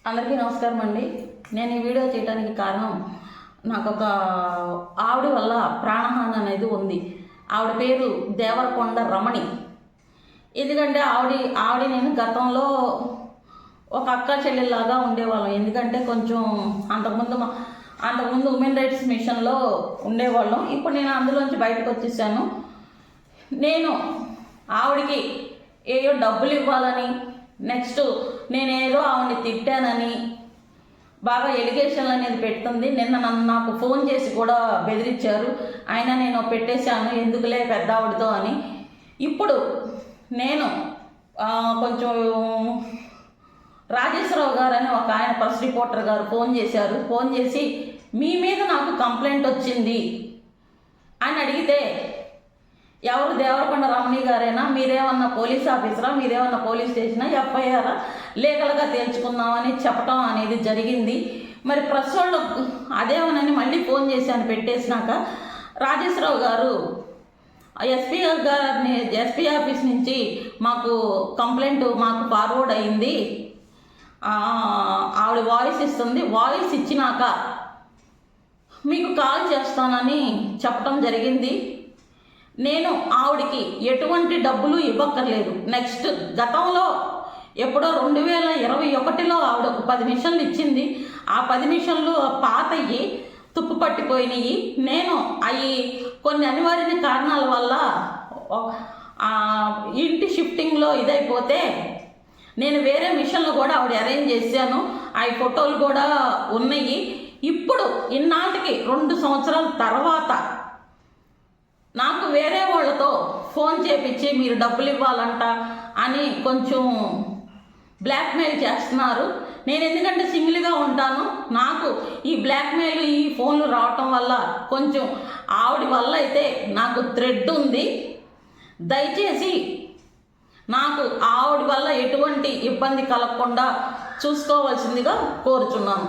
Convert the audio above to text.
అందరికీ నమస్కారం అండి. నేను ఈ వీడియో చేయడానికి కారణం నాకు ఒక ఆవిడ వల్ల ప్రాణహాని అనేది ఉంది. ఆవిడ పేరు దేవరకొండ రమణి. ఎందుకంటే ఆవిడ నేను గతంలో ఒక అక్క చెల్లెల్లాగా ఉండేవాళ్ళం. ఎందుకంటే కొంచెం అంతకుముందు ఉమెన్ రైట్స్ మిషన్లో ఉండేవాళ్ళం. ఇప్పుడు నేను అందులోంచి బయటకు వచ్చేసాను. నేను ఆవిడకి ఏయో డబ్బులు ఇవ్వాలని, నెక్స్ట్ నేనేదో ఆవిడని తిట్టానని బాగా ఎలిగేషన్లు అనేది పెడుతుంది. నిన్న నాకు ఫోన్ చేసి కూడా బెదిరించారు. అయినా నేను పెట్టేశాను, ఎందుకులే పెద్ద ఆవిడతో అని. ఇప్పుడు నేను కొంచెం రాజేశ్వరరావు గారు అని ఒక ఆయన ప్రెస్ రిపోర్టర్ గారు ఫోన్ చేశారు. ఫోన్ చేసి మీ మీద నాకు కంప్లైంట్ వచ్చింది అని అడిగితే, ఎవరు దేవరకొండ రమణి గారేనా, మీరేమన్నా పోలీస్ ఆఫీసరా, మీరేమన్నా పోలీస్ స్టేషనా, ఎఫ్ఐఆరా, లీగల్గా తేల్చుకుందామని చెప్పటం అనేది జరిగింది. మరి ప్రెస్ వాళ్ళు అదేమనని మళ్ళీ ఫోన్ చేశాను పెట్టేసినాక. రాజేశ్వరరావు గారు ఎస్పీ ఆఫీస్ నుంచి మాకు కంప్లైంట్ మాకు ఫార్వర్డ్ అయింది, ఆవిడ వాయిస్ ఇస్తుంది, వాయిస్ ఇచ్చినాక మీకు కాల్ చేస్తానని చెప్పడం జరిగింది. నేను ఆవిడికి ఎటువంటి డబ్బులు ఇవ్వక్కర్లేదు. నెక్స్ట్ గతంలో ఎప్పుడో 2021లో ఆవిడ ఒక 10 మిషన్లు ఇచ్చింది. ఆ 10 మిషన్లు పాతయ్యి తుప్పు పట్టిపోయినాయి. నేను అవి కొన్ని అనివార్య కారణాల వల్ల ఇంటి షిఫ్టింగ్లో ఇదైపోతే నేను వేరే మిషన్లు కూడా ఆవిడ అరేంజ్ చేశాను. ఆ ఫోటోలు కూడా ఉన్నాయి. ఇప్పుడు ఇన్నాటికి 2 సంవత్సరాల తర్వాత నాకు వేరే వాళ్ళతో ఫోన్ చేపించి మీరు డబ్బులు ఇవ్వాలంట అని కొంచెం బ్లాక్మెయిల్ చేస్తున్నారు. నేను ఎందుకంటే సింగిల్గా ఉంటాను, నాకు ఈ బ్లాక్మెయిల్ ఈ ఫోన్లు రావటం వల్ల కొంచెం ఆవిడ వల్ల అయితే నాకు థ్రెడ్ ఉంది. దయచేసి నాకు ఆవిడ వల్ల ఎటువంటి ఇబ్బంది కలగకుండా చూసుకోవాల్సిందిగా కోరుచున్నాను.